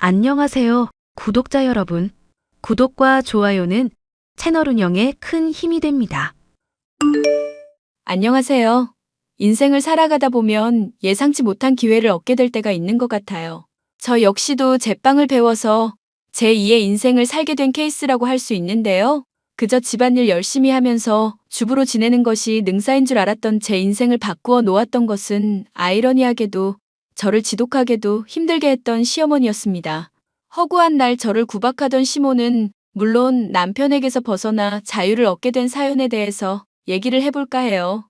안녕하세요, 구독자 여러분. 구독과 좋아요는 채널 운영에 큰 힘이 됩니다. 안녕하세요. 인생을 살아가다 보면 예상치 못한 기회를 얻게 될 때가 있는 것 같아요. 저 역시도 제빵을 배워서 제2의 인생을 살게 된 케이스라고 할 수 있는데요. 그저 집안일 열심히 하면서 주부로 지내는 것이 능사인 줄 알았던 제 인생을 바꾸어 놓았던 것은 아이러니하게도 저를 지독하게도 힘들게 했던 시어머니였습니다. 허구한 날 저를 구박하던 시모는 물론 남편에게서 벗어나 자유를 얻게 된 사연에 대해서 얘기를 해볼까 해요.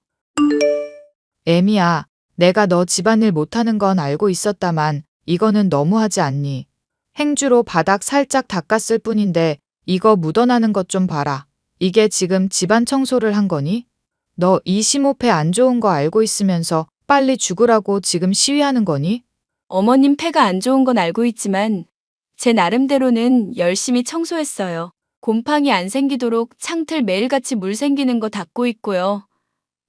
애미야, 내가 너 집안일 못하는 건 알고 있었다만 이거는 너무하지 않니? 행주로 바닥 살짝 닦았을 뿐인데 이거 묻어나는 것 좀 봐라. 이게 지금 집안 청소를 한 거니? 너 이 심호흡에 안 좋은 거 알고 있으면서 빨리 죽으라고 지금 시위하는 거니? 어머님 폐가 안 좋은 건 알고 있지만 제 나름대로는 열심히 청소했어요. 곰팡이 안 생기도록 창틀 매일같이 물 생기는 거 닦고 있고요.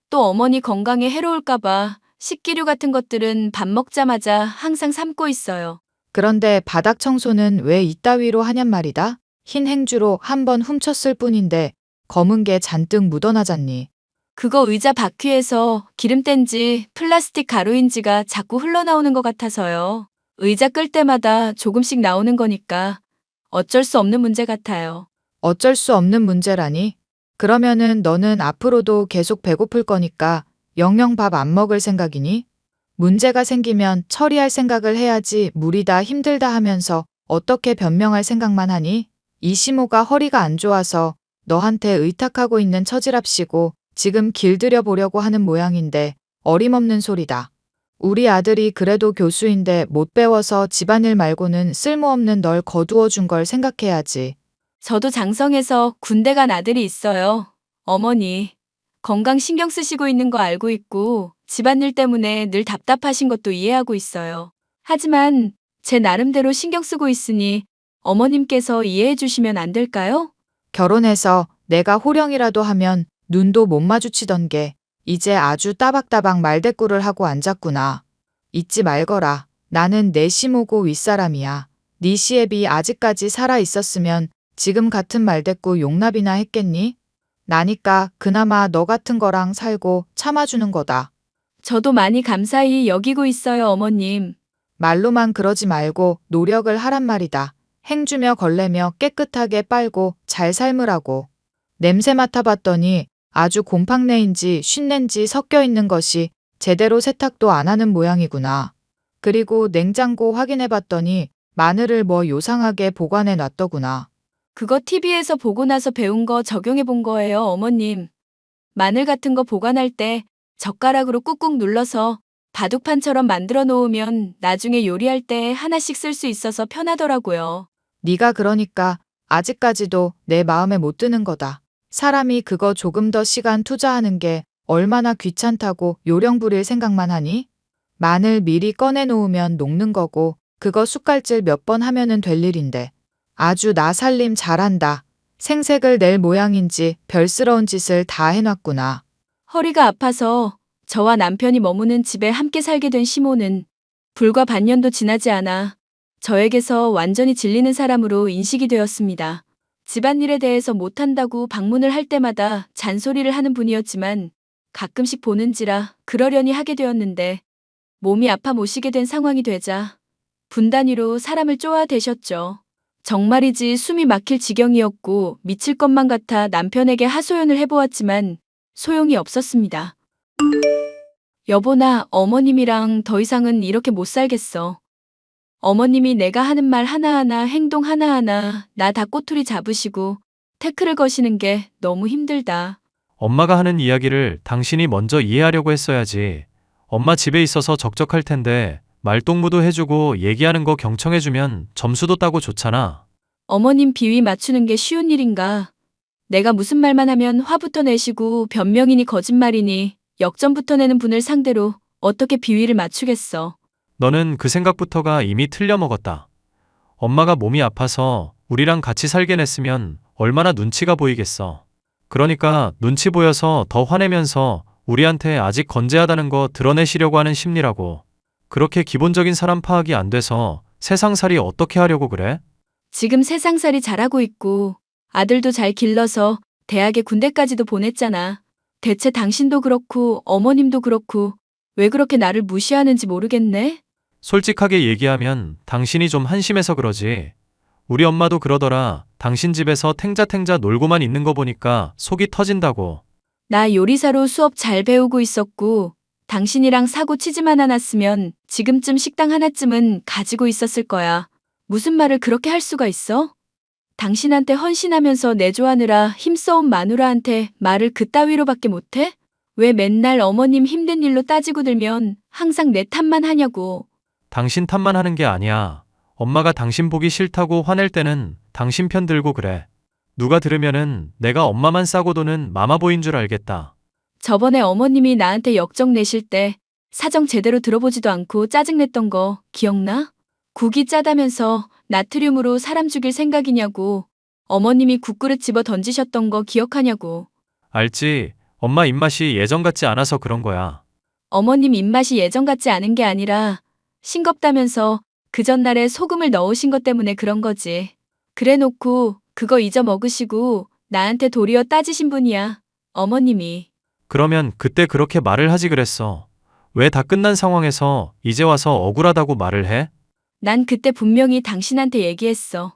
또 어머니 건강에 해로울까봐 식기류 같은 것들은 밥 먹자마자 항상 삶고 있어요. 그런데 바닥 청소는 왜 이따위로 하냔 말이다? 흰 행주로 한번 훔쳤을 뿐인데 검은 게 잔뜩 묻어나잖니. 그거 의자 바퀴에서 기름 뗀지 플라스틱 가루인지가 자꾸 흘러나오는 것 같아서요. 의자 끌 때마다 조금씩 나오는 거니까 어쩔 수 없는 문제 같아요. 어쩔 수 없는 문제라니? 그러면은 너는 앞으로도 계속 배고플 거니까 영영 밥 안 먹을 생각이니? 문제가 생기면 처리할 생각을 해야지 무리다 힘들다 하면서 어떻게 변명할 생각만 하니? 이시모가 허리가 안 좋아서 너한테 의탁하고 있는 처지랍시고 지금 길들여 보려고 하는 모양인데 어림없는 소리다. 우리 아들이 그래도 교수인데 못 배워서 집안일 말고는 쓸모없는 널 거두어 준 걸 생각해야지. 저도 장성에서 군대 간 아들이 있어요. 어머니, 건강 신경 쓰시고 있는 거 알고 있고 집안일 때문에 늘 답답하신 것도 이해하고 있어요. 하지만 제 나름대로 신경 쓰고 있으니 어머님께서 이해해 주시면 안 될까요? 결혼해서 내가 호령이라도 하면 눈도 못 마주치던 게 이제 아주 따박따박 말대꾸를 하고 앉았구나. 잊지 말거라. 나는 내 시모고 윗사람이야. 네 시애비 아직까지 살아 있었으면 지금 같은 말대꾸 용납이나 했겠니? 나니까 그나마 너 같은 거랑 살고 참아주는 거다. 저도 많이 감사히 여기고 있어요, 어머님. 말로만 그러지 말고 노력을 하란 말이다. 행주며 걸레며 깨끗하게 빨고 잘 삶으라고. 냄새 맡아봤더니 아주 곰팡내인지 쉰내인지 섞여 있는 것이 제대로 세탁도 안 하는 모양이구나. 그리고 냉장고 확인해봤더니 마늘을 뭐 요상하게 보관해 놨더구나. 그거 TV에서 보고 나서 배운 거 적용해 본 거예요, 어머님. 마늘 같은 거 보관할 때 젓가락으로 꾹꾹 눌러서 바둑판처럼 만들어 놓으면 나중에 요리할 때 하나씩 쓸 수 있어서 편하더라고요. 네가 그러니까 아직까지도 내 마음에 못 드는 거다. 사람이 그거 조금 더 시간 투자하는 게 얼마나 귀찮다고 요령 부릴 생각만 하니? 마늘 미리 꺼내 놓으면 녹는 거고 그거 숟갈질 몇 번 하면은 될 일인데. 아주 나 살림 잘한다. 생색을 낼 모양인지 별스러운 짓을 다 해놨구나. 허리가 아파서 저와 남편이 머무는 집에 함께 살게 된 시모는 불과 반년도 지나지 않아 저에게서 완전히 질리는 사람으로 인식이 되었습니다. 집안일에 대해서 못한다고 방문을 할 때마다 잔소리를 하는 분이었지만 가끔씩 보는지라 그러려니 하게 되었는데 몸이 아파 모시게 된 상황이 되자 분단위로 사람을 쪼아대셨죠. 정말이지 숨이 막힐 지경이었고 미칠 것만 같아 남편에게 하소연을 해보았지만 소용이 없었습니다. 여보나 어머님이랑 더 이상은 이렇게 못 살겠어. 어머님이 내가 하는 말 하나하나 행동 하나하나 나 다 꼬투리 잡으시고 태클을 거시는 게 너무 힘들다. 엄마가 하는 이야기를 당신이 먼저 이해하려고 했어야지. 엄마 집에 있어서 적적할 텐데 말동무도 해주고 얘기하는 거 경청해주면 점수도 따고 좋잖아. 어머님 비위 맞추는 게 쉬운 일인가. 내가 무슨 말만 하면 화부터 내시고 변명이니 거짓말이니 역전부터 내는 분을 상대로 어떻게 비위를 맞추겠어. 너는 그 생각부터가 이미 틀려먹었다. 엄마가 몸이 아파서 우리랑 같이 살게 냈으면 얼마나 눈치가 보이겠어. 그러니까 눈치 보여서 더 화내면서 우리한테 아직 건재하다는 거 드러내시려고 하는 심리라고. 그렇게 기본적인 사람 파악이 안 돼서 세상살이 어떻게 하려고 그래? 지금 세상살이 잘하고 있고 아들도 잘 길러서 대학에 군대까지도 보냈잖아. 대체 당신도 그렇고 어머님도 그렇고 왜 그렇게 나를 무시하는지 모르겠네? 솔직하게 얘기하면 당신이 좀 한심해서 그러지. 우리 엄마도 그러더라. 당신 집에서 탱자탱자 놀고만 있는 거 보니까 속이 터진다고. 나 요리사로 수업 잘 배우고 있었고 당신이랑 사고 치지만 않았으면 지금쯤 식당 하나쯤은 가지고 있었을 거야. 무슨 말을 그렇게 할 수가 있어? 당신한테 헌신하면서 내조하느라 힘써온 마누라한테 말을 그따위로밖에 못해? 왜 맨날 어머님 힘든 일로 따지고 들면 항상 내 탓만 하냐고. 당신 탓만 하는 게 아니야. 엄마가 당신 보기 싫다고 화낼 때는 당신 편 들고 그래. 누가 들으면은 내가 엄마만 싸고 도는 마마보인 줄 알겠다. 저번에 어머님이 나한테 역정 내실 때 사정 제대로 들어보지도 않고 짜증냈던 거 기억나? 국이 짜다면서 나트륨으로 사람 죽일 생각이냐고. 어머님이 국그릇 집어 던지셨던 거 기억하냐고. 알지? 엄마 입맛이 예전 같지 않아서 그런 거야. 어머님 입맛이 예전 같지 않은 게 아니라 싱겁다면서 그 전날에 소금을 넣으신 것 때문에 그런 거지. 그래 놓고 그거 잊어먹으시고 나한테 도리어 따지신 분이야. 어머님이. 그러면 그때 그렇게 말을 하지 그랬어. 왜 다 끝난 상황에서 이제 와서 억울하다고 말을 해? 난 그때 분명히 당신한테 얘기했어.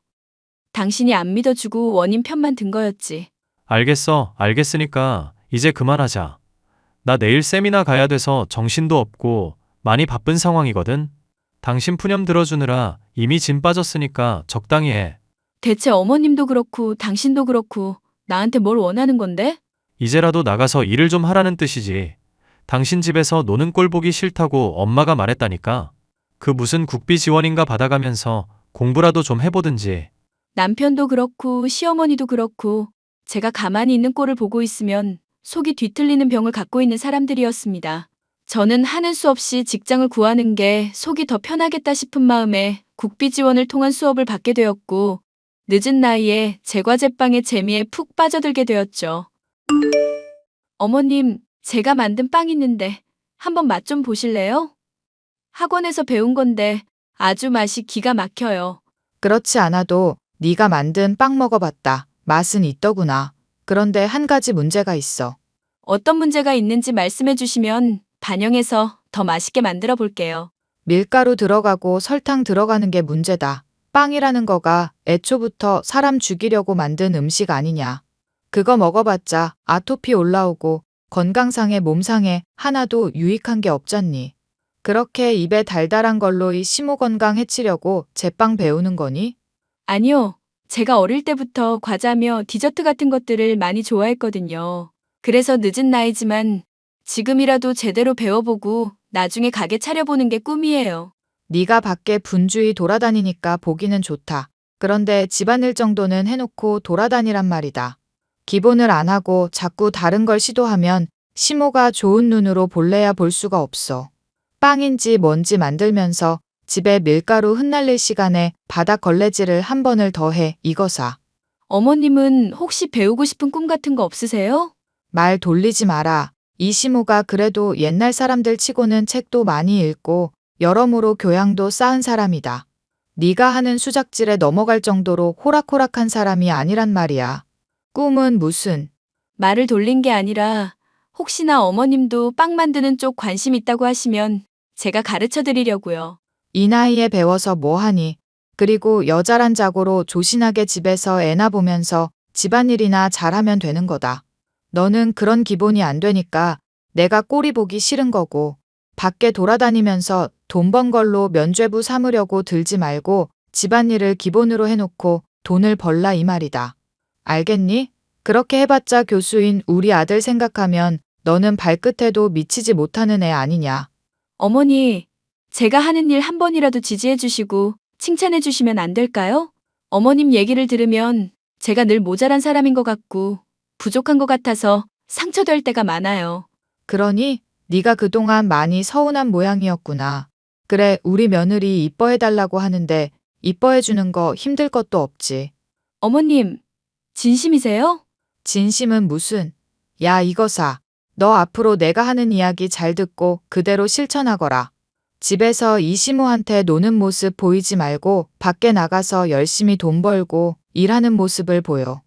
당신이 안 믿어주고 원인 편만 든 거였지. 알겠어. 알겠으니까 이제 그만하자. 나 내일 세미나 가야 돼서 정신도 없고 많이 바쁜 상황이거든. 당신 푸념 들어주느라 이미 진 빠졌으니까 적당히 해. 대체 어머님도 그렇고 당신도 그렇고 나한테 뭘 원하는 건데? 이제라도 나가서 일을 좀 하라는 뜻이지. 당신 집에서 노는 꼴 보기 싫다고 엄마가 말했다니까. 그 무슨 국비 지원인가 받아가면서 공부라도 좀 해보든지. 남편도 그렇고 시어머니도 그렇고 제가 가만히 있는 꼴을 보고 있으면 속이 뒤틀리는 병을 갖고 있는 사람들이었습니다. 저는 하는 수 없이 직장을 구하는 게 속이 더 편하겠다 싶은 마음에 국비 지원을 통한 수업을 받게 되었고 늦은 나이에 제과제빵의 재미에 푹 빠져들게 되었죠. 어머님, 제가 만든 빵 있는데 한번 맛 좀 보실래요? 학원에서 배운 건데 아주 맛이 기가 막혀요. 그렇지 않아도 네가 만든 빵 먹어봤다. 맛은 있더구나. 그런데 한 가지 문제가 있어. 어떤 문제가 있는지 말씀해 주시면 반영해서 더 맛있게 만들어 볼게요. 밀가루 들어가고 설탕 들어가는 게 문제다. 빵이라는 거가 애초부터 사람 죽이려고 만든 음식 아니냐. 그거 먹어봤자 아토피 올라오고 건강상에 몸상에 하나도 유익한 게 없잖니. 그렇게 입에 달달한 걸로 이 심호 건강 해치려고 제빵 배우는 거니? 아니요. 제가 어릴 때부터 과자며 디저트 같은 것들을 많이 좋아했거든요. 그래서 늦은 나이지만 지금이라도 제대로 배워보고 나중에 가게 차려보는 게 꿈이에요. 네가 밖에 분주히 돌아다니니까 보기는 좋다. 그런데 집안일 정도는 해놓고 돌아다니란 말이다. 기본을 안 하고 자꾸 다른 걸 시도하면 심호가 좋은 눈으로 볼래야 볼 수가 없어. 빵인지 뭔지 만들면서 집에 밀가루 흩날릴 시간에 바닥 걸레질을 한 번을 더 해, 이거사. 어머님은 혹시 배우고 싶은 꿈 같은 거 없으세요? 말 돌리지 마라. 이 심호가 그래도 옛날 사람들 치고는 책도 많이 읽고 여러모로 교양도 쌓은 사람이다. 네가 하는 수작질에 넘어갈 정도로 호락호락한 사람이 아니란 말이야. 꿈은 무슨? 말을 돌린 게 아니라 혹시나 어머님도 빵 만드는 쪽 관심 있다고 하시면 제가 가르쳐 드리려고요. 이 나이에 배워서 뭐하니? 그리고 여자란 자고로 조신하게 집에서 애나 보면서 집안일이나 잘하면 되는 거다. 너는 그런 기본이 안 되니까 내가 꼴이 보기 싫은 거고 밖에 돌아다니면서 돈 번 걸로 면죄부 삼으려고 들지 말고 집안일을 기본으로 해놓고 돈을 벌라 이 말이다. 알겠니? 그렇게 해봤자 교수인 우리 아들 생각하면 너는 발끝에도 미치지 못하는 애 아니냐. 어머니, 제가 하는 일 한 번이라도 지지해 주시고 칭찬해 주시면 안 될까요? 어머님 얘기를 들으면 제가 늘 모자란 사람인 것 같고 부족한 것 같아서 상처될 때가 많아요. 그러니 네가 그동안 많이 서운한 모양이었구나. 그래, 우리 며느리 이뻐해달라고 하는데 이뻐해주는 거 힘들 것도 없지. 어머님, 진심이세요? 진심은 무슨? 야, 이거사. 너 앞으로 내가 하는 이야기 잘 듣고 그대로 실천하거라. 집에서 이시모한테 노는 모습 보이지 말고 밖에 나가서 열심히 돈 벌고 일하는 모습을 보여.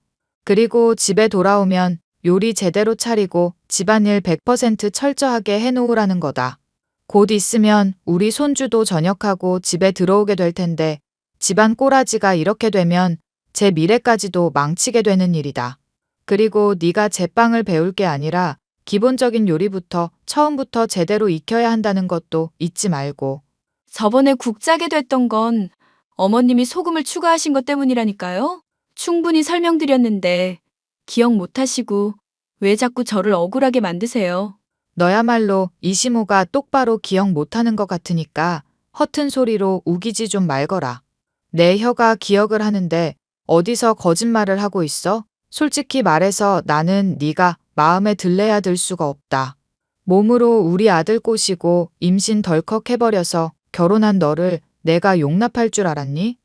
그리고 집에 돌아오면 요리 제대로 차리고 집안일 100% 철저하게 해놓으라는 거다. 곧 있으면 우리 손주도 전역하고 집에 들어오게 될 텐데 집안 꼬라지가 이렇게 되면 제 미래까지도 망치게 되는 일이다. 그리고 네가 제빵을 배울 게 아니라 기본적인 요리부터 처음부터 제대로 익혀야 한다는 것도 잊지 말고. 저번에 국 짜게 됐던 건 어머님이 소금을 추가하신 것 때문이라니까요. 충분히 설명드렸는데 기억 못 하시고 왜 자꾸 저를 억울하게 만드세요? 너야말로 이시모가 똑바로 기억 못하는 것 같으니까 허튼 소리로 우기지 좀 말거라. 내 혀가 기억을 하는데 어디서 거짓말을 하고 있어? 솔직히 말해서 나는 네가 마음에 들래야 들 수가 없다. 몸으로 우리 아들 꼬시고 임신 덜컥 해버려서 결혼한 너를 내가 용납할 줄 알았니?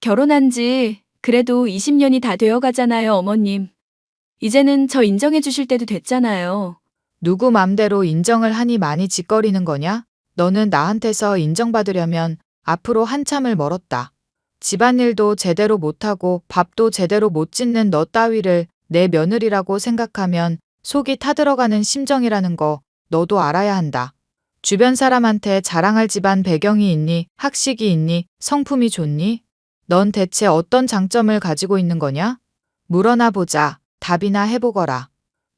결혼한 지 그래도 20년이 다 되어 가잖아요, 어머님. 이제는 저 인정해 주실 때도 됐잖아요. 누구 맘대로 인정을 하니 많이 짓거리는 거냐? 너는 나한테서 인정받으려면 앞으로 한참을 멀었다. 집안일도 제대로 못하고 밥도 제대로 못 짓는 너 따위를 내 며느리라고 생각하면 속이 타들어가는 심정이라는 거 너도 알아야 한다. 주변 사람한테 자랑할 집안 배경이 있니? 학식이 있니? 성품이 좋니? 넌 대체 어떤 장점을 가지고 있는 거냐? 물어나 보자. 답이나 해보거라.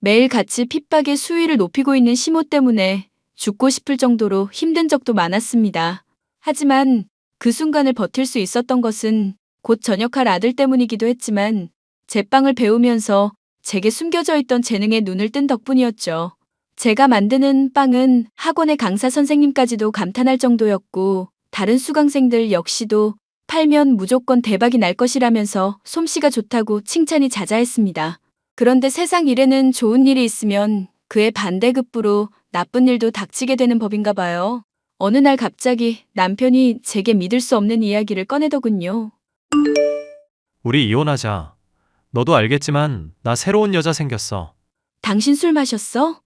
매일 같이 핍박의 수위를 높이고 있는 시모 때문에 죽고 싶을 정도로 힘든 적도 많았습니다. 하지만 그 순간을 버틸 수 있었던 것은 곧 전역할 아들 때문이기도 했지만 제빵을 배우면서 제게 숨겨져 있던 재능에 눈을 뜬 덕분이었죠. 제가 만드는 빵은 학원의 강사 선생님까지도 감탄할 정도였고 다른 수강생들 역시도 팔면 무조건 대박이 날 것이라면서 솜씨가 좋다고 칭찬이 자자했습니다. 그런데 세상 일에는 좋은 일이 있으면 그의 반대급부로 나쁜 일도 닥치게 되는 법인가 봐요. 어느 날 갑자기 남편이 제게 믿을 수 없는 이야기를 꺼내더군요. 우리 이혼하자. 너도 알겠지만 나 새로운 여자 생겼어. 당신 술 마셨어?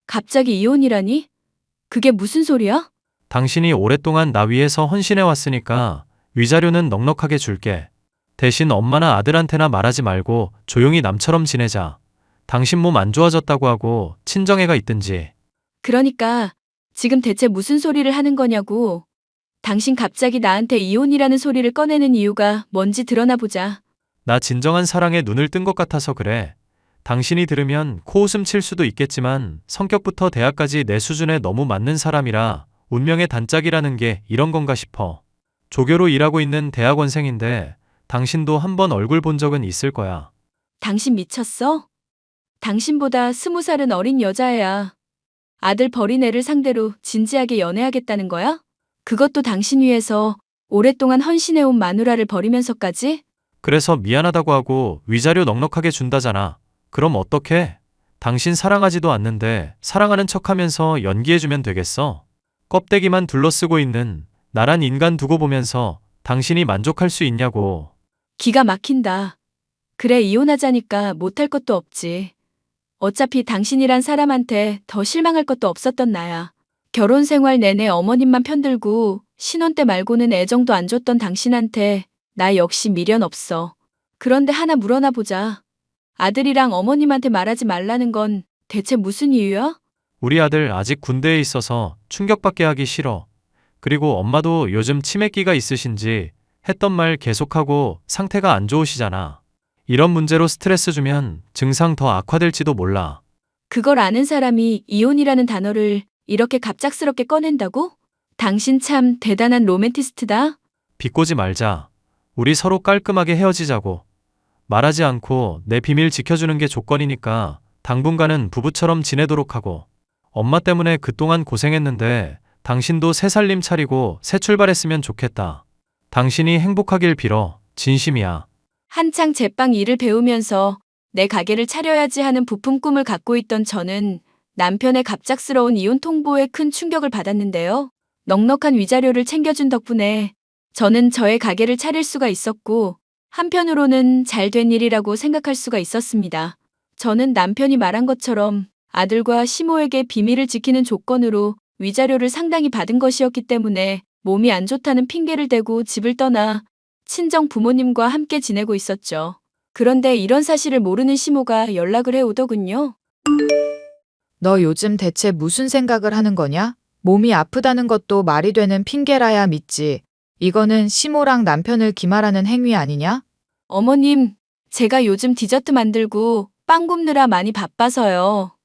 갑자기 이혼이라니? 그게 무슨 소리야? 당신이 오랫동안 나 위해서 헌신해 왔으니까 위자료는 넉넉하게 줄게. 대신 엄마나 아들한테나 말하지 말고 조용히 남처럼 지내자. 당신 몸 안 좋아졌다고 하고 친정애가 있든지. 그러니까 지금 대체 무슨 소리를 하는 거냐고. 당신 갑자기 나한테 이혼이라는 소리를 꺼내는 이유가 뭔지 드러나 보자. 나 진정한 사랑에 눈을 뜬 것 같아서 그래. 당신이 들으면 코웃음 칠 수도 있겠지만 성격부터 대학까지 내 수준에 너무 맞는 사람이라 운명의 단짝이라는 게 이런 건가 싶어. 조교로 일하고 있는 대학원생인데 당신도 한번 얼굴 본 적은 있을 거야. 당신 미쳤어? 당신보다 20살은 어린 여자애야. 아들 버린 애를 상대로 진지하게 연애하겠다는 거야? 그것도 당신 위해서 오랫동안 헌신해온 마누라를 버리면서까지? 그래서 미안하다고 하고 위자료 넉넉하게 준다잖아. 그럼 어떡해? 당신 사랑하지도 않는데 사랑하는 척하면서 연기해주면 되겠어? 껍데기만 둘러쓰고 있는 나란 인간 두고 보면서 당신이 만족할 수 있냐고. 기가 막힌다. 그래, 이혼하자니까 못할 것도 없지. 어차피 당신이란 사람한테 더 실망할 것도 없었던 나야. 결혼 생활 내내 어머님만 편들고 신혼 때 말고는 애정도 안 줬던 당신한테 나 역시 미련 없어. 그런데 하나 물어나 보자. 아들이랑 어머님한테 말하지 말라는 건 대체 무슨 이유야? 우리 아들 아직 군대에 있어서 충격받게 하기 싫어. 그리고 엄마도 요즘 치매기가 있으신지 했던 말 계속하고 상태가 안 좋으시잖아. 이런 문제로 스트레스 주면 증상 더 악화될지도 몰라. 그걸 아는 사람이 이혼이라는 단어를 이렇게 갑작스럽게 꺼낸다고? 당신 참 대단한 로맨티스트다. 비꼬지 말자. 우리 서로 깔끔하게 헤어지자고. 말하지 않고 내 비밀 지켜주는 게 조건이니까 당분간은 부부처럼 지내도록 하고. 엄마 때문에 그동안 고생했는데 당신도 새 살림 차리고 새 출발했으면 좋겠다. 당신이 행복하길 빌어. 진심이야. 한창 제빵 일을 배우면서 내 가게를 차려야지 하는 부품 꿈을 갖고 있던 저는 남편의 갑작스러운 이혼 통보에 큰 충격을 받았는데요. 넉넉한 위자료를 챙겨준 덕분에 저는 저의 가게를 차릴 수가 있었고 한편으로는 잘 된 일이라고 생각할 수가 있었습니다. 저는 남편이 말한 것처럼 아들과 시모에게 비밀을 지키는 조건으로 위자료를 상당히 받은 것이었기 때문에 몸이 안 좋다는 핑계를 대고 집을 떠나 친정 부모님과 함께 지내고 있었죠. 그런데 이런 사실을 모르는 시모가 연락을 해오더군요. 너 요즘 대체 무슨 생각을 하는 거냐? 몸이 아프다는 것도 말이 되는 핑계라야 믿지. 이거는 시모랑 남편을 기말하는 행위 아니냐? 어머님, 제가 요즘 디저트 만들고 빵 굽느라 많이 바빠서요.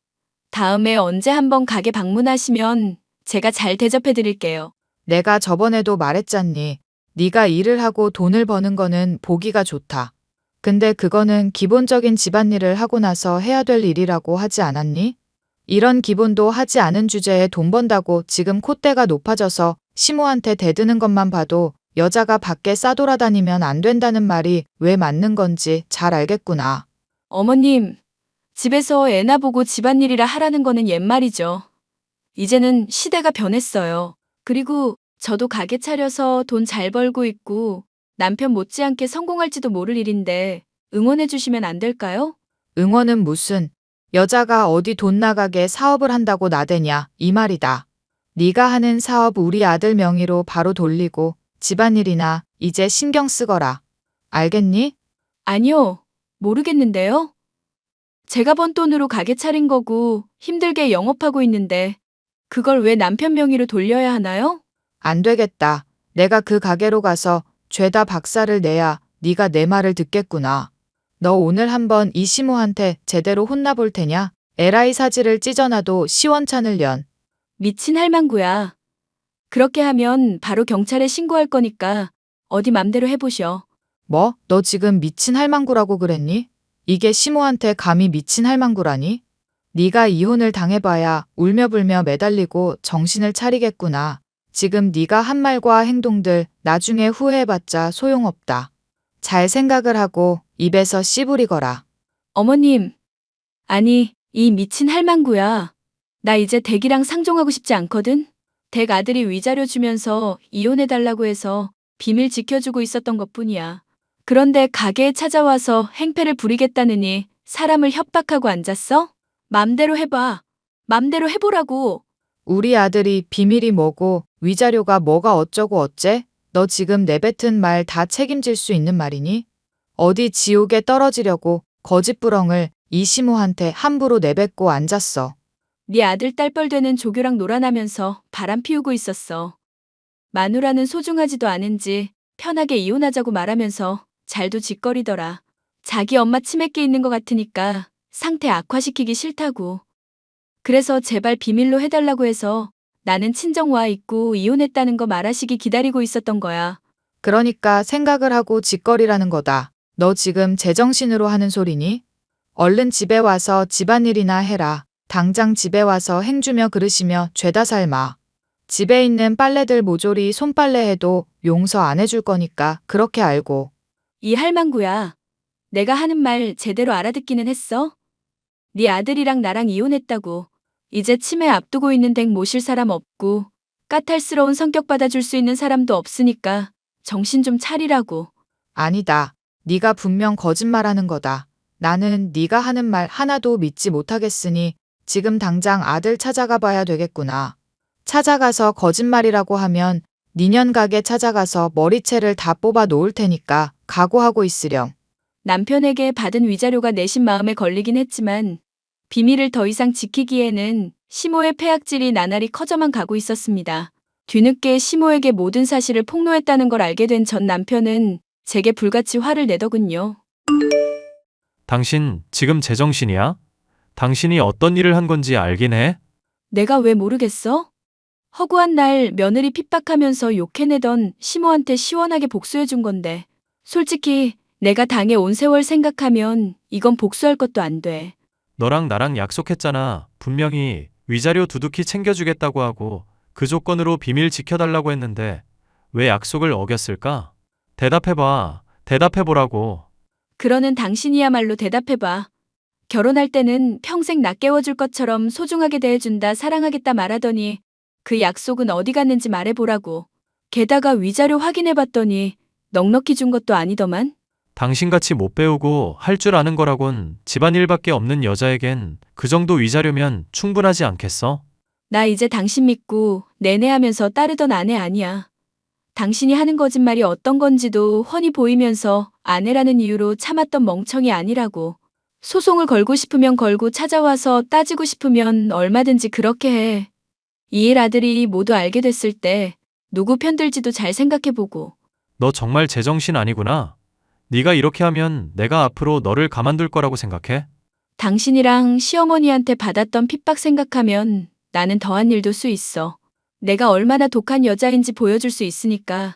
다음에 언제 한번 가게 방문하시면 제가 잘 대접해 드릴게요. 내가 저번에도 말했잖니. 네가 일을 하고 돈을 버는 거는 보기가 좋다. 근데 그거는 기본적인 집안일을 하고 나서 해야 될 일이라고 하지 않았니? 이런 기본도 하지 않은 주제에 돈 번다고 지금 콧대가 높아져서 시모한테 대드는 것만 봐도 여자가 밖에 싸돌아다니면 안 된다는 말이 왜 맞는 건지 잘 알겠구나. 어머님, 집에서 애나 보고 집안일이라 하라는 거는 옛말이죠. 이제는 시대가 변했어요. 그리고 저도 가게 차려서 돈 잘 벌고 있고 남편 못지않게 성공할지도 모를 일인데 응원해 주시면 안 될까요? 응원은 무슨 여자가 어디 돈 나가게 사업을 한다고 나대냐 이 말이다. 네가 하는 사업 우리 아들 명의로 바로 돌리고 집안일이나 이제 신경 쓰거라. 알겠니? 아니요, 모르겠는데요. 제가 번 돈으로 가게 차린 거고 힘들게 영업하고 있는데 그걸 왜 남편 명의로 돌려야 하나요? 안 되겠다. 내가 그 가게로 가서 죄다 박살을 내야 네가 내 말을 듣겠구나. 너 오늘 한번 이 시모한테 제대로 혼나볼 테냐? 에라이 사지를 찢어놔도 시원찮으련. 미친 할망구야. 그렇게 하면 바로 경찰에 신고할 거니까 어디 맘대로 해보셔. 뭐? 너 지금 미친 할망구라고 그랬니? 이게 시모한테 감히 미친 할망구라니? 네가 이혼을 당해봐야 울며불며 매달리고 정신을 차리겠구나. 지금 네가 한 말과 행동들 나중에 후회해봤자 소용없다. 잘 생각을 하고 입에서 씨부리거라. 어머님, 아니, 이 미친 할망구야. 나 이제 댁이랑 상종하고 싶지 않거든? 댁 아들이 위자료 주면서 이혼해달라고 해서 비밀 지켜주고 있었던 것뿐이야. 그런데 가게에 찾아와서 행패를 부리겠다느니 사람을 협박하고 앉았어? 맘대로 해봐. 맘대로 해보라고. 우리 아들이 비밀이 뭐고 위자료가 뭐가 어쩌고 어째? 너 지금 내뱉은 말 다 책임질 수 있는 말이니? 어디 지옥에 떨어지려고 거짓부렁을 이 시모한테 함부로 내뱉고 앉았어. 네 아들 딸뻘 되는 조교랑 놀아나면서 바람 피우고 있었어. 마누라는 소중하지도 않은지 편하게 이혼하자고 말하면서 잘도 짓거리더라. 자기 엄마 치맥기 있는 것 같으니까 상태 악화시키기 싫다고. 그래서 제발 비밀로 해달라고 해서 나는 친정 와 있고 이혼했다는 거 말하시기 기다리고 있었던 거야. 그러니까 생각을 하고 짓거리라는 거다. 너 지금 제정신으로 하는 소리니? 얼른 집에 와서 집안일이나 해라. 당장 집에 와서 행주며 그릇이며 죄다 삶아. 집에 있는 빨래들 모조리 손빨래 해도 용서 안 해줄 거니까 그렇게 알고. 이 할망구야. 내가 하는 말 제대로 알아듣기는 했어? 네 아들이랑 나랑 이혼했다고. 이제 치매 앞두고 있는 댁 모실 사람 없고 까탈스러운 성격 받아줄 수 있는 사람도 없으니까 정신 좀 차리라고. 아니다. 네가 분명 거짓말하는 거다. 나는 네가 하는 말 하나도 믿지 못하겠으니 지금 당장 아들 찾아가 봐야 되겠구나. 찾아가서 거짓말이라고 하면 니년 가게 찾아가서 머리채를 다 뽑아 놓을 테니까 각오하고 있으렴. 남편에게 받은 위자료가 내심 마음에 걸리긴 했지만 비밀을 더 이상 지키기에는 시모의 폐악질이 나날이 커져만 가고 있었습니다. 뒤늦게 시모에게 모든 사실을 폭로했다는 걸 알게 된 전 남편은 제게 불같이 화를 내더군요. 당신 지금 제정신이야? 당신이 어떤 일을 한 건지 알긴 해? 내가 왜 모르겠어? 허구한 날 며느리 핍박하면서 욕해내던 시모한테 시원하게 복수해준 건데 솔직히 내가 당해온 세월 생각하면 이건 복수할 것도 안 돼. 너랑 나랑 약속했잖아. 분명히 위자료 두둑히 챙겨주겠다고 하고 그 조건으로 비밀 지켜달라고 했는데 왜 약속을 어겼을까? 대답해봐. 대답해보라고. 그러는 당신이야말로 대답해봐. 결혼할 때는 평생 나 깨워줄 것처럼 소중하게 대해준다 사랑하겠다 말하더니 그 약속은 어디 갔는지 말해보라고. 게다가 위자료 확인해봤더니 넉넉히 준 것도 아니더만. 당신같이 못 배우고 할 줄 아는 거라곤 집안일밖에 없는 여자에겐 그 정도 위자료면 충분하지 않겠어? 나 이제 당신 믿고 내내하면서 따르던 아내 아니야. 당신이 하는 거짓말이 어떤 건지도 훤히 보이면서 아내라는 이유로 참았던 멍청이 아니라고. 소송을 걸고 싶으면 걸고 찾아와서 따지고 싶으면 얼마든지 그렇게 해. 이 일 아들이 모두 알게 됐을 때 누구 편들지도 잘 생각해보고. 너 정말 제정신 아니구나. 네가 이렇게 하면 내가 앞으로 너를 가만둘 거라고 생각해? 당신이랑 시어머니한테 받았던 핍박 생각하면 나는 더한 일도 수 있어. 내가 얼마나 독한 여자인지 보여줄 수 있으니까.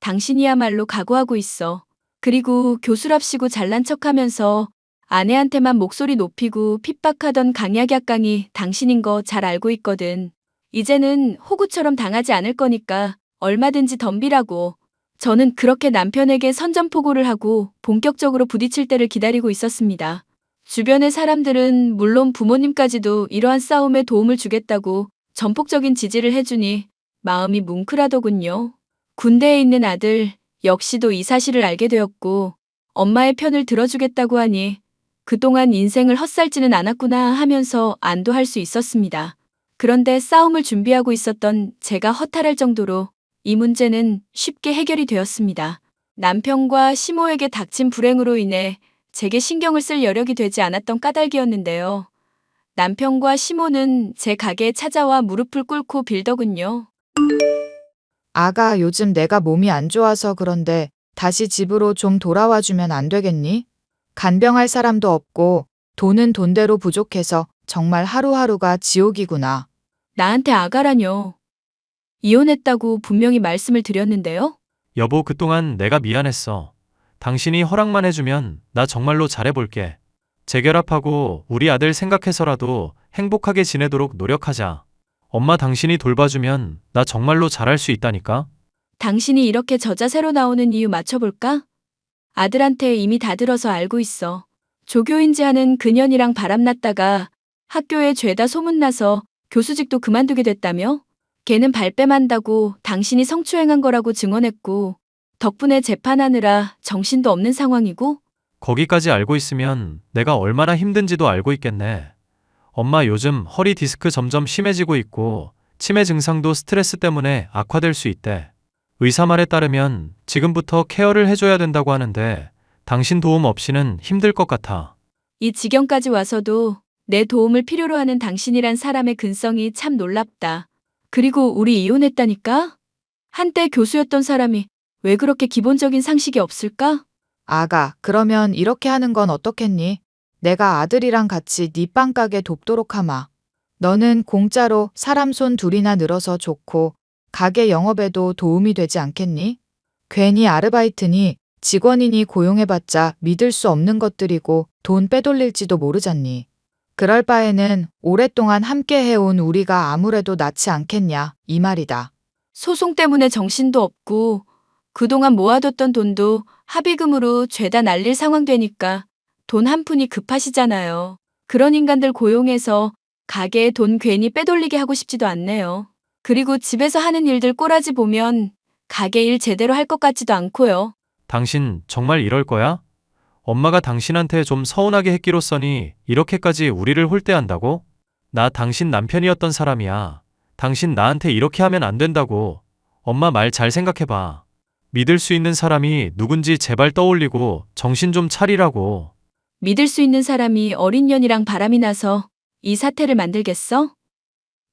당신이야말로 각오하고 있어. 그리고 교수랍시고 잘난 척하면서 아내한테만 목소리 높이고 핍박하던 강약약강이 당신인 거 잘 알고 있거든. 이제는 호구처럼 당하지 않을 거니까 얼마든지 덤비라고. 저는 그렇게 남편에게 선전포고를 하고 본격적으로 부딪힐 때를 기다리고 있었습니다. 주변의 사람들은 물론 부모님까지도 이러한 싸움에 도움을 주겠다고 전폭적인 지지를 해주니 마음이 뭉클하더군요. 군대에 있는 아들 역시도 이 사실을 알게 되었고 엄마의 편을 들어주겠다고 하니 그동안 인생을 헛살지는 않았구나 하면서 안도할 수 있었습니다. 그런데 싸움을 준비하고 있었던 제가 허탈할 정도로 이 문제는 쉽게 해결이 되었습니다. 남편과 시모에게 닥친 불행으로 인해 제게 신경을 쓸 여력이 되지 않았던 까닭이었는데요. 남편과 시모는 제 가게에 찾아와 무릎을 꿇고 빌더군요. 아가, 요즘 내가 몸이 안 좋아서 그런데 다시 집으로 좀 돌아와 주면 안 되겠니? 간병할 사람도 없고 돈은 돈대로 부족해서 정말 하루하루가 지옥이구나. 나한테 아가라뇨. 이혼했다고 분명히 말씀을 드렸는데요. 여보, 그동안 내가 미안했어. 당신이 허락만 해주면 나 정말로 잘해볼게. 재결합하고 우리 아들 생각해서라도 행복하게 지내도록 노력하자. 엄마 당신이 돌봐주면 나 정말로 잘할 수 있다니까? 당신이 이렇게 저자세로 나오는 이유 맞춰볼까? 아들한테 이미 다 들어서 알고 있어. 조교인지 하는 그년이랑 바람났다가 학교에 죄다 소문나서 교수직도 그만두게 됐다며? 걔는 발뺌한다고 당신이 성추행한 거라고 증언했고 덕분에 재판하느라 정신도 없는 상황이고. 거기까지 알고 있으면 내가 얼마나 힘든지도 알고 있겠네. 엄마 요즘 허리 디스크 점점 심해지고 있고 치매 증상도 스트레스 때문에 악화될 수 있대. 의사 말에 따르면 지금부터 케어를 해줘야 된다고 하는데 당신 도움 없이는 힘들 것 같아. 이 지경까지 와서도 내 도움을 필요로 하는 당신이란 사람의 근성이 참 놀랍다. 그리고 우리 이혼했다니까? 한때 교수였던 사람이 왜 그렇게 기본적인 상식이 없을까? 아가, 그러면 이렇게 하는 건 어떻겠니? 내가 아들이랑 같이 네 빵가게 돕도록 하마. 너는 공짜로 사람 손 둘이나 늘어서 좋고 가게 영업에도 도움이 되지 않겠니? 괜히 아르바이트니 직원이니 고용해봤자 믿을 수 없는 것들이고 돈 빼돌릴지도 모르잖니. 그럴 바에는 오랫동안 함께 해온 우리가 아무래도 낫지 않겠냐, 이 말이다. 소송 때문에 정신도 없고 그동안 모아뒀던 돈도 합의금으로 죄다 날릴 상황 되니까 돈 한 푼이 급하시잖아요. 그런 인간들 고용해서 가게에 돈 괜히 빼돌리게 하고 싶지도 않네요. 그리고 집에서 하는 일들 꼬라지 보면 가게 일 제대로 할 것 같지도 않고요. 당신 정말 이럴 거야? 엄마가 당신한테 좀 서운하게 했기로써니 이렇게까지 우리를 홀대한다고? 나 당신 남편이었던 사람이야. 당신 나한테 이렇게 하면 안 된다고. 엄마 말 잘 생각해봐. 믿을 수 있는 사람이 누군지 제발 떠올리고 정신 좀 차리라고. 믿을 수 있는 사람이 어린 년이랑 바람이 나서 이 사태를 만들겠어?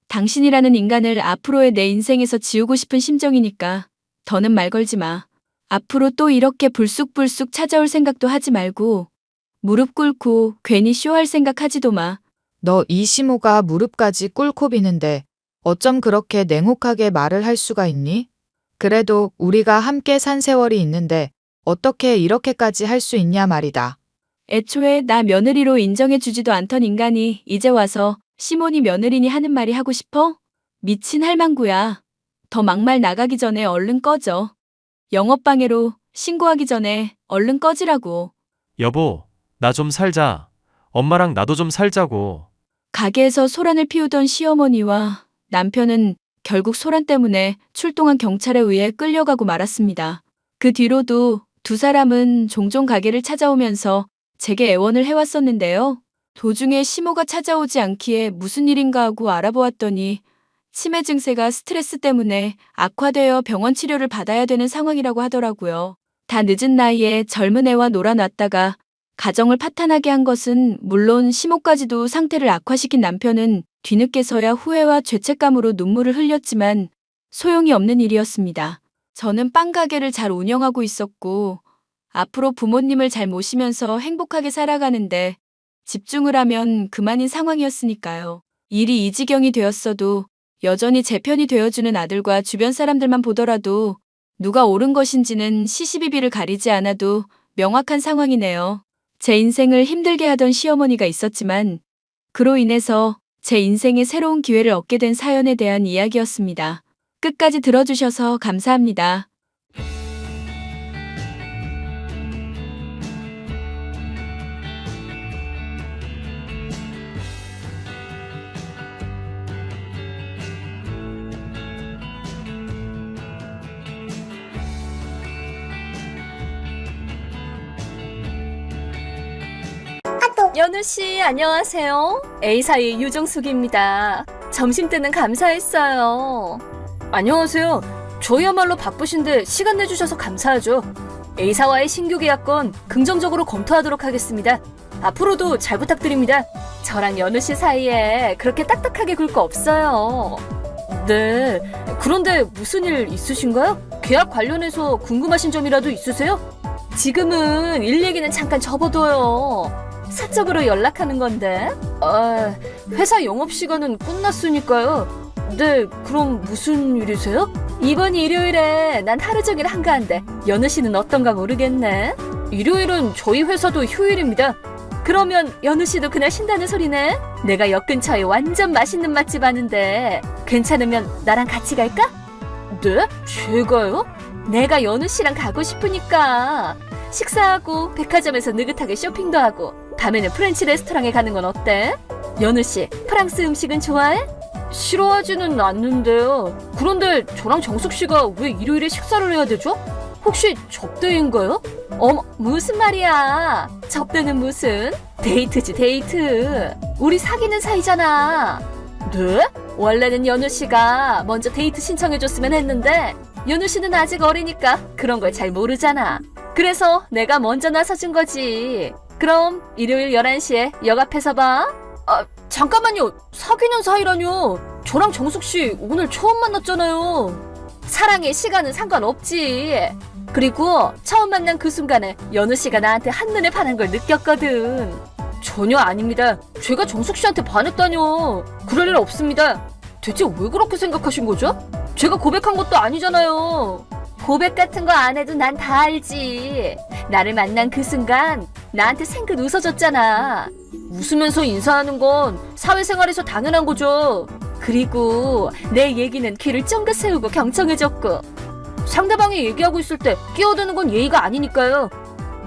당신이라는 인간을 앞으로의 내 인생에서 지우고 싶은 심정이니까 더는 말 걸지 마. 앞으로 또 이렇게 불쑥불쑥 찾아올 생각도 하지 말고 무릎 꿇고 괜히 쇼할 생각 하지도 마. 너 이 시모가 무릎까지 꿇고 비는데 어쩜 그렇게 냉혹하게 말을 할 수가 있니? 그래도 우리가 함께 산 세월이 있는데 어떻게 이렇게까지 할 수 있냐 말이다. 애초에 나 며느리로 인정해주지도 않던 인간이 이제 와서 시몬이 며느리니 하는 말이 하고 싶어? 미친 할망구야. 더 막말 나가기 전에 얼른 꺼져. 영업방해로 신고하기 전에 얼른 꺼지라고. 여보, 나 좀 살자. 엄마랑 나도 좀 살자고. 가게에서 소란을 피우던 시어머니와 남편은 결국 소란 때문에 출동한 경찰에 의해 끌려가고 말았습니다. 그 뒤로도 두 사람은 종종 가게를 찾아오면서 제게 애원을 해왔었는데요. 도중에 시모가 찾아오지 않기에 무슨 일인가 하고 알아보았더니 치매 증세가 스트레스 때문에 악화되어 병원 치료를 받아야 되는 상황이라고 하더라고요. 다 늦은 나이에 젊은 애와 놀아놨다가 가정을 파탄하게 한 것은 물론 시모까지도 상태를 악화시킨 남편은 뒤늦게서야 후회와 죄책감으로 눈물을 흘렸지만 소용이 없는 일이었습니다. 저는 빵 가게를 잘 운영하고 있었고 앞으로 부모님을 잘 모시면서 행복하게 살아가는데 집중을 하면 그만인 상황이었으니까요. 일이 이 지경이 되었어도 여전히 제 편이 되어주는 아들과 주변 사람들만 보더라도 누가 옳은 것인지는 시시비비를 가리지 않아도 명확한 상황이네요. 제 인생을 힘들게 하던 시어머니가 있었지만 그로 인해서 제 인생에 새로운 기회를 얻게 된 사연에 대한 이야기였습니다. 끝까지 들어주셔서 감사합니다. 연우 씨, 안녕하세요. A사의 유정숙입니다. 점심 때는 감사했어요. 안녕하세요. 저희야말로 바쁘신데 시간 내주셔서 감사하죠. A사와의 신규 계약건 긍정적으로 검토하도록 하겠습니다. 앞으로도 잘 부탁드립니다. 저랑 연우 씨 사이에 그렇게 딱딱하게 굴 거 없어요. 네, 그런데 무슨 일 있으신가요? 계약 관련해서 궁금하신 점이라도 있으세요? 지금은 일 얘기는 잠깐 접어둬요. 사적으로 연락하는 건데. 회사 영업시간은 끝났으니까요. 네, 그럼 무슨 일이세요? 이번 일요일에 난 하루 종일 한가한데 연우 씨는 어떤가 모르겠네. 일요일은 저희 회사도 휴일입니다. 그러면 연우 씨도 그날 쉰다는 소리네? 내가 역 근처에 완전 맛있는 맛집 아는데 괜찮으면 나랑 같이 갈까? 네? 제가요? 내가 연우 씨랑 가고 싶으니까. 식사하고 백화점에서 느긋하게 쇼핑도 하고 밤에는 프렌치 레스토랑에 가는 건 어때? 연우 씨, 프랑스 음식은 좋아해? 싫어하지는 않는데요. 그런데 저랑 정숙 씨가 왜 일요일에 식사를 해야 되죠? 혹시 접대인가요? 어머, 무슨 말이야? 접대는 무슨? 데이트지, 데이트. 우리 사귀는 사이잖아. 네? 원래는 연우 씨가 먼저 데이트 신청해줬으면 했는데 연우 씨는 아직 어리니까 그런 걸 잘 모르잖아. 그래서 내가 먼저 나서준 거지. 그럼 일요일 11시에 역 앞에서 봐. 잠깐만요. 사귀는 사이라뇨. 저랑 정숙 씨 오늘 처음 만났잖아요. 사랑의 시간은 상관없지. 그리고 처음 만난 그 순간에 연우 씨가 나한테 한눈에 반한 걸 느꼈거든. 전혀 아닙니다. 제가 정숙 씨한테 반했다뇨. 그럴 일 없습니다. 대체 왜 그렇게 생각하신 거죠? 제가 고백한 것도 아니잖아요. 고백 같은 거 안 해도 난 다 알지. 나를 만난 그 순간 나한테 생긋 웃어줬잖아. 웃으면서 인사하는 건 사회생활에서 당연한 거죠. 그리고 내 얘기는 귀를 쫑긋 세우고 경청해줬고 상대방이 얘기하고 있을 때 끼어드는 건 예의가 아니니까요.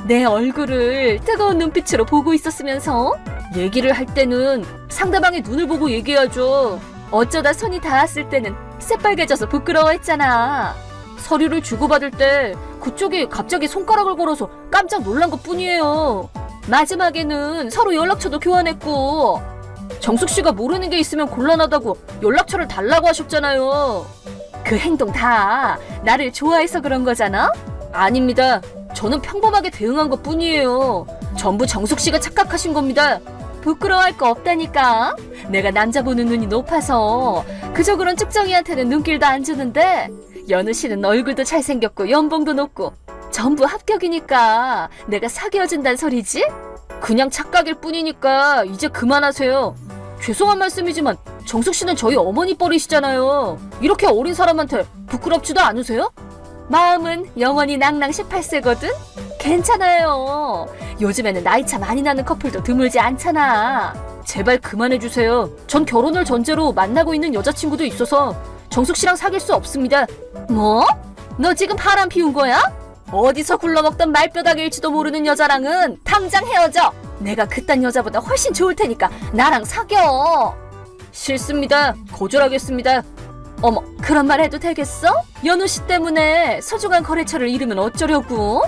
내 얼굴을 뜨거운 눈빛으로 보고 있었으면서 얘기를 할 때는 상대방의 눈을 보고 얘기해야죠. 어쩌다 손이 닿았을 때는 새빨개져서 부끄러워했잖아. 서류를 주고받을 때 그쪽이 갑자기 손가락을 걸어서 깜짝 놀란 것 뿐이에요. 마지막에는 서로 연락처도 교환했고 정숙 씨가 모르는 게 있으면 곤란하다고 연락처를 달라고 하셨잖아요. 그 행동 다 나를 좋아해서 그런 거잖아? 아닙니다. 저는 평범하게 대응한 것 뿐이에요. 전부 정숙 씨가 착각하신 겁니다. 부끄러워할 거 없다니까. 내가 남자 보는 눈이 높아서 그저 그런 쭉정이한테는 눈길도 안 주는데 연우 씨는 얼굴도 잘생겼고 연봉도 높고 전부 합격이니까 내가 사귀어준단 소리지? 그냥 착각일 뿐이니까 이제 그만하세요. 죄송한 말씀이지만 정숙 씨는 저희 어머니 뻘이시잖아요. 이렇게 어린 사람한테 부끄럽지도 않으세요? 마음은 영원히 낭낭 18세거든? 괜찮아요. 요즘에는 나이차 많이 나는 커플도 드물지 않잖아. 제발 그만해주세요. 전 결혼을 전제로 만나고 있는 여자친구도 있어서 정숙 씨랑 사귈 수 없습니다. 뭐? 너 지금 바람 피운 거야? 어디서 굴러먹던 말뼈닥일지도 모르는 여자랑은 당장 헤어져. 내가 그딴 여자보다 훨씬 좋을 테니까 나랑 사겨. 싫습니다. 거절하겠습니다. 어머, 그런 말 해도 되겠어? 연우 씨 때문에 소중한 거래처를 잃으면 어쩌려고?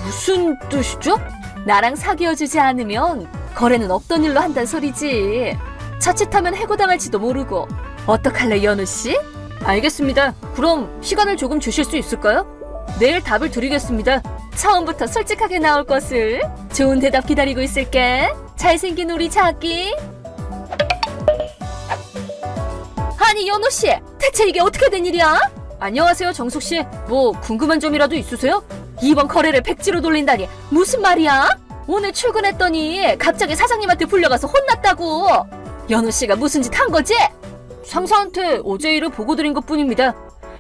무슨 뜻이죠? 나랑 사귀어주지 않으면 거래는 없던 일로 한단 소리지. 자칫하면 해고당할지도 모르고 어떡할래, 연우 씨? 알겠습니다. 그럼 시간을 조금 주실 수 있을까요? 내일 답을 드리겠습니다. 처음부터 솔직하게 나올 것을. 좋은 대답 기다리고 있을게. 잘생긴 우리 자기. 아니, 연우 씨, 대체 이게 어떻게 된 일이야? 안녕하세요, 정숙 씨. 뭐 궁금한 점이라도 있으세요? 이번 거래를 백지로 돌린다니 무슨 말이야? 오늘 출근했더니 갑자기 사장님한테 불려가서 혼났다고. 연우 씨가 무슨 짓 한 거지? 상사한테 어제 일을 보고 드린 것뿐입니다.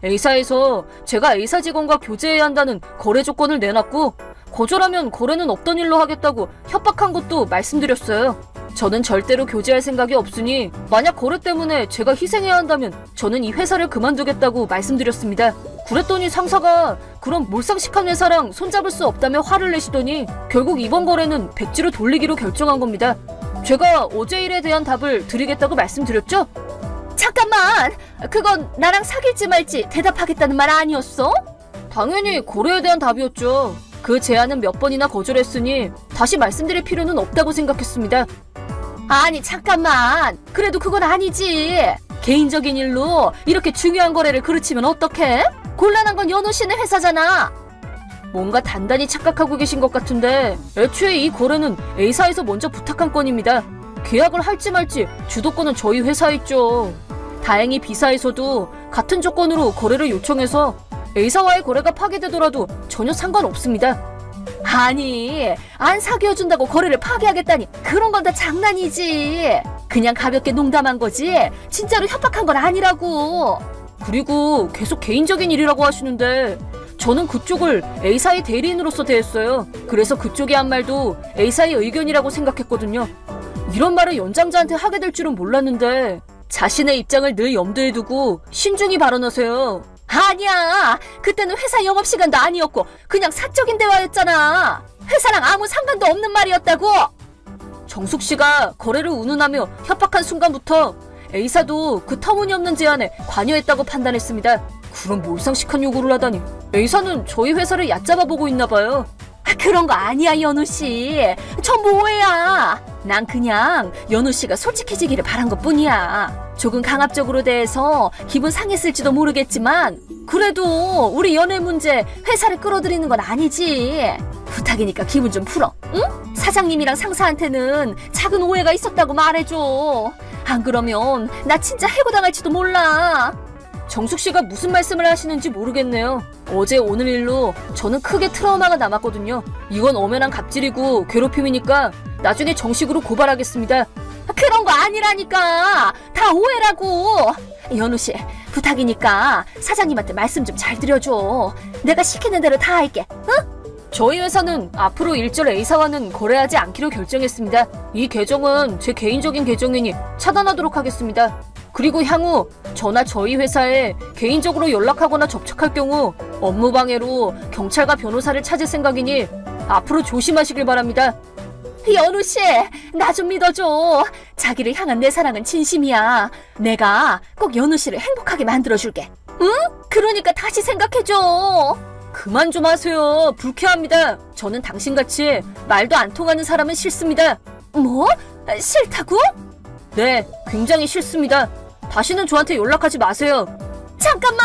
A사에서 제가 A사 직원과 교제해야 한다는 거래 조건을 내놨고 거절하면 거래는 없던 일로 하겠다고 협박한 것도 말씀드렸어요. 저는 절대로 교제할 생각이 없으니 만약 거래 때문에 제가 희생해야 한다면 저는 이 회사를 그만두겠다고 말씀드렸습니다. 그랬더니 상사가 그럼 몰상식한 회사랑 손잡을 수 없다며 화를 내시더니 결국 이번 거래는 백지로 돌리기로 결정한 겁니다. 제가 어제 일에 대한 답을 드리겠다고 말씀드렸죠? 잠깐만! 그건 나랑 사귈지 말지 대답하겠다는 말 아니었어? 당연히 거래에 대한 답이었죠. 그 제안은 몇 번이나 거절했으니 다시 말씀드릴 필요는 없다고 생각했습니다. 아니 잠깐만! 그래도 그건 아니지! 개인적인 일로 이렇게 중요한 거래를 그르치면 어떡해? 곤란한 건 연우 씨네 회사잖아! 뭔가 단단히 착각하고 계신 것 같은데 애초에 이 거래는 A사에서 먼저 부탁한 건입니다. 계약을 할지 말지 주도권은 저희 회사에 있죠. 다행히 B사에서도 같은 조건으로 거래를 요청해서 A사와의 거래가 파기되더라도 전혀 상관없습니다. 아니, 안 사귀어준다고 거래를 파기하겠다니 그런 건 다 장난이지. 그냥 가볍게 농담한 거지 진짜로 협박한 건 아니라고. 그리고 계속 개인적인 일이라고 하시는데 저는 그쪽을 A사의 대리인으로서 대했어요. 그래서 그쪽이 한 말도 A사의 의견이라고 생각했거든요. 이런 말을 연장자한테 하게 될 줄은 몰랐는데 자신의 입장을 늘 염두에 두고 신중히 발언하세요. 아니야, 그때는 회사 영업시간도 아니었고 그냥 사적인 대화였잖아. 회사랑 아무 상관도 없는 말이었다고. 정숙 씨가 거래를 운운하며 협박한 순간부터 A사도 그 터무니없는 제안에 관여했다고 판단했습니다. 그런 몰상식한 요구를 하다니 A사는 저희 회사를 얕잡아 보고 있나 봐요. 그런 거 아니야, 연우 씨. 전부 오해야. 난 그냥 연우 씨가 솔직해지기를 바란 것뿐이야. 조금 강압적으로 대해서 기분 상했을지도 모르겠지만 그래도 우리 연애 문제 회사를 끌어들이는 건 아니지. 부탁이니까 기분 좀 풀어. 응? 사장님이랑 상사한테는 작은 오해가 있었다고 말해줘. 안 그러면 나 진짜 해고당할지도 몰라. 정숙 씨가 무슨 말씀을 하시는지 모르겠네요. 어제 오늘 일로 저는 크게 트라우마가 남았거든요. 이건 엄연한 갑질이고 괴롭힘이니까 나중에 정식으로 고발하겠습니다. 그런 거 아니라니까. 다 오해라고. 연우 씨, 부탁이니까 사장님한테 말씀 좀 잘 드려줘. 내가 시키는 대로 다 할게. 응? 저희 회사는 앞으로 일절 A사와는 거래하지 않기로 결정했습니다. 이 계정은 제 개인적인 계정이니 차단하도록 하겠습니다. 그리고 향후 저나 저희 회사에 개인적으로 연락하거나 접촉할 경우 업무방해로 경찰과 변호사를 찾을 생각이니 앞으로 조심하시길 바랍니다. 연우 씨, 나 좀 믿어줘. 자기를 향한 내 사랑은 진심이야. 내가 꼭 연우 씨를 행복하게 만들어줄게. 응? 그러니까 다시 생각해줘. 그만 좀 하세요. 불쾌합니다. 저는 당신같이 말도 안 통하는 사람은 싫습니다. 뭐? 싫다고? 네, 굉장히 싫습니다. 다시는 저한테 연락하지 마세요. 잠깐만!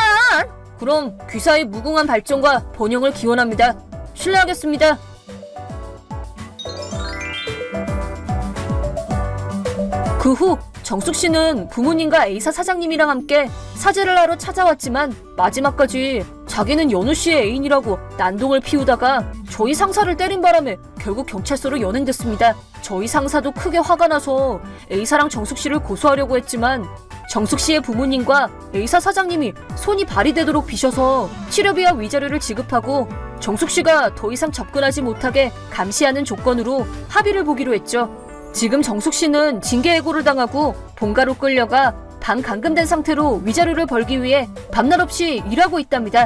그럼 귀사의 무궁한 발전과 번영을 기원합니다. 실례하겠습니다. 그 후 정숙 씨는 부모님과 A사 사장님이랑 함께 사죄를 하러 찾아왔지만 마지막까지 자기는 연우 씨의 애인이라고 난동을 피우다가 저희 상사를 때린 바람에 결국 경찰서로 연행됐습니다. 저희 상사도 크게 화가 나서 A사랑 정숙 씨를 고소하려고 했지만 정숙 씨의 부모님과 A사 사장님이 손이 발이 되도록 비셔서 치료비와 위자료를 지급하고 정숙 씨가 더 이상 접근하지 못하게 감시하는 조건으로 합의를 보기로 했죠. 지금 정숙 씨는 징계해고를 당하고 본가로 끌려가 반감금된 상태로 위자료를 벌기 위해 밤낮 없이 일하고 있답니다.